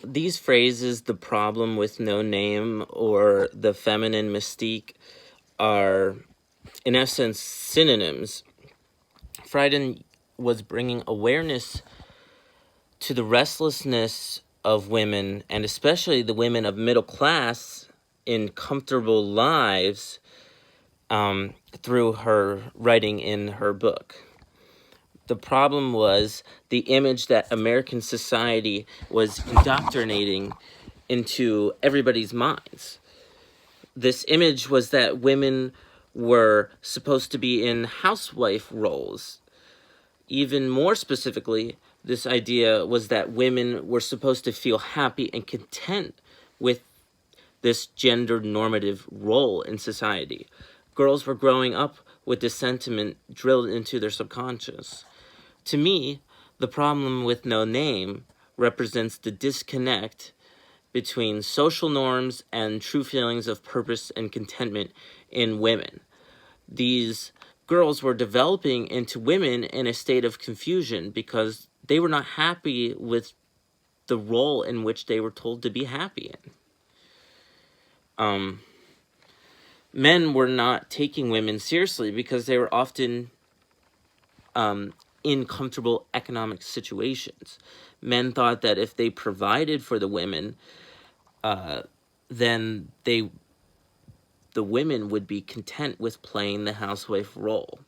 these phrases, the problem with no name or the feminine mystique, are in essence synonyms. Friedan was bringing awareness to the restlessness of women, and especially the women of middle class in comfortable lives, through her writing in her book. The problem was the image that American society was indoctrinating into everybody's minds. This image was that women were supposed to be in housewife roles. Even more specifically, this idea was that women were supposed to feel happy and content with this gender normative role in society. Girls were growing up with this sentiment drilled into their subconscious. To me, the problem with no name represents the disconnect between social norms and true feelings of purpose and contentment in women. These girls were developing into women in a state of confusion because they were not happy with the role in which they were told to be happy in. Men were not taking women seriously because they were often in comfortable economic situations. Men thought that if they provided for the women, then the women would be content with playing the housewife role.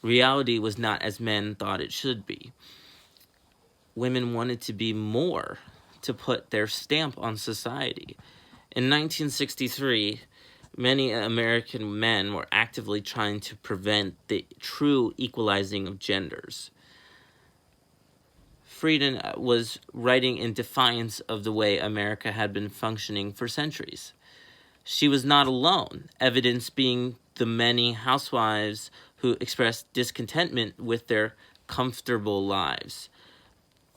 Reality was not as men thought it should be. Women wanted to be more, to put their stamp on society. In 1963, many American men were actively trying to prevent the true equalizing of genders. Friedan was writing in defiance of the way America had been functioning for centuries. She was not alone, evidence being the many housewives who expressed discontentment with their comfortable lives.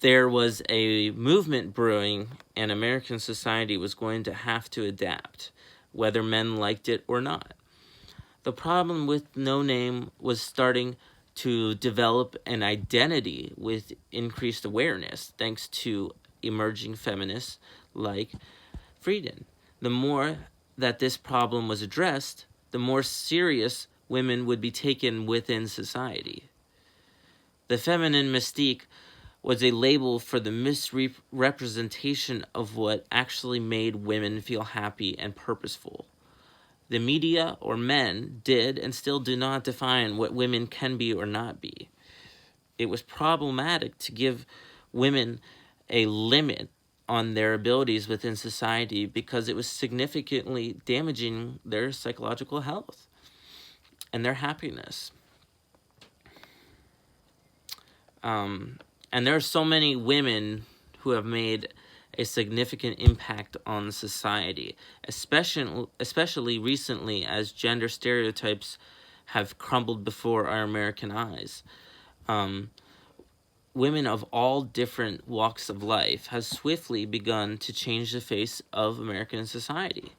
There was a movement brewing, and American society was going to have to adapt, whether men liked it or not. The problem with no name was starting to develop an identity with increased awareness, thanks to emerging feminists like Friedan. The more that this problem was addressed, the more serious women would be taken within society. The feminine mystique was a label for the misrepresentation of what actually made women feel happy and purposeful. The media or men did and still do not define what women can be or not be. It was problematic to give women a limit on their abilities within society because it was significantly damaging their psychological health and their happiness. And there are so many women who have made a significant impact on society, especially recently as gender stereotypes have crumbled before our American eyes. Women of all different walks of life have swiftly begun to change the face of American society.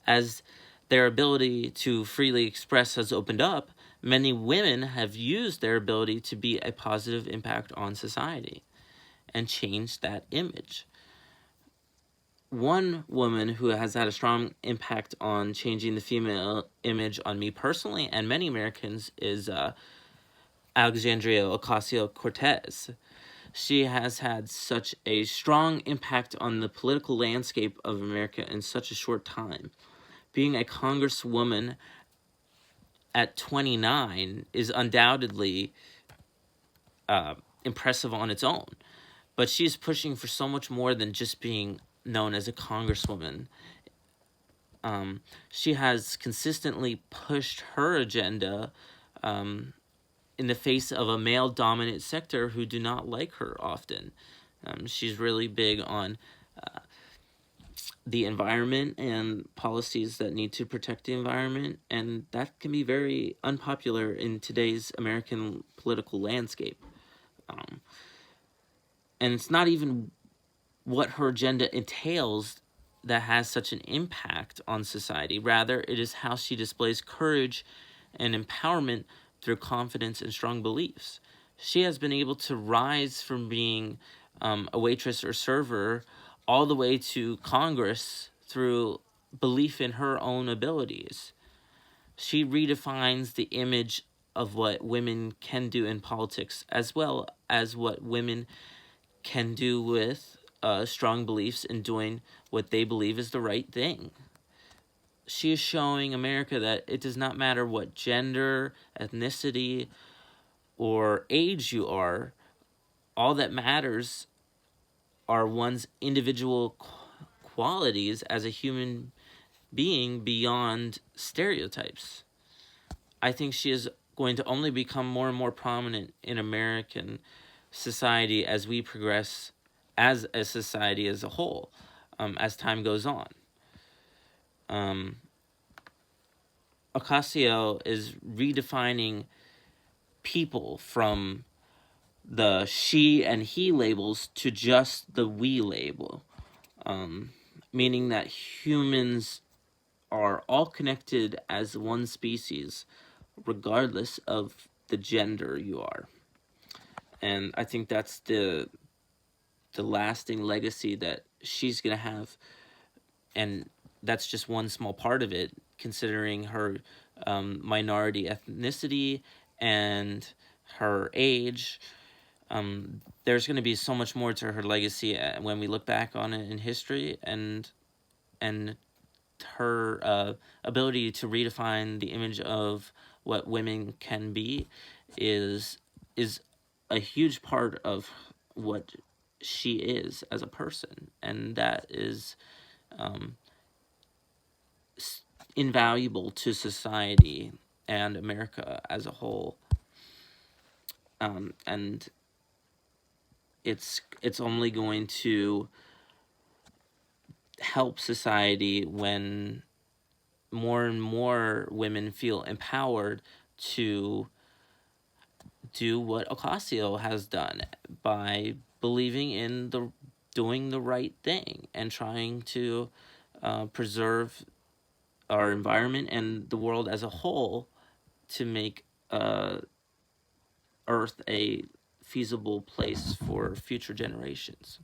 As their ability to freely express has opened up, many women have used their ability to be a positive impact on society and change that image. One woman who has had a strong impact on changing the female image on me personally and many Americans is Alexandria Ocasio-Cortez. She has had such a strong impact on the political landscape of America in such a short time. Being a congresswoman at 29 is undoubtedly impressive on its own, but she's pushing for so much more than just being known as a congresswoman. She has consistently pushed her agenda in the face of a male-dominant sector who do not like her often. She's really big on the environment and policies that need to protect the environment, and that can be very unpopular in today's American political landscape. And it's not even what her agenda entails that has such an impact on society. Rather, it is how she displays courage and empowerment through confidence and strong beliefs. She has been able to rise from being a waitress or server all the way to Congress through belief in her own abilities. She redefines the image of what women can do in politics, as well as what women can do with strong beliefs in doing what they believe is the right thing. She is showing America that it does not matter what gender, ethnicity, or age you are. All that matters are one's individual qualities as a human being beyond stereotypes. I think she is going to only become more and more prominent in American society as we progress as a society as a whole, as time goes on. Um, Ocasio is redefining people from the she and he labels to just the we label, meaning that humans are all connected as one species, regardless of the gender you are. And I think that's the lasting legacy that she's gonna have, and that's just one small part of it, considering her minority ethnicity and her age. There's going to be so much more to her legacy when we look back on it in history, and her ability to redefine the image of what women can be is a huge part of what she is as a person, and that is um, invaluable to society and America as a whole. And it's only going to help society when more and more women feel empowered to do what Ocasio has done by believing in the doing the right thing and trying to preserve our environment and the world as a whole to make Earth a feasible place for future generations.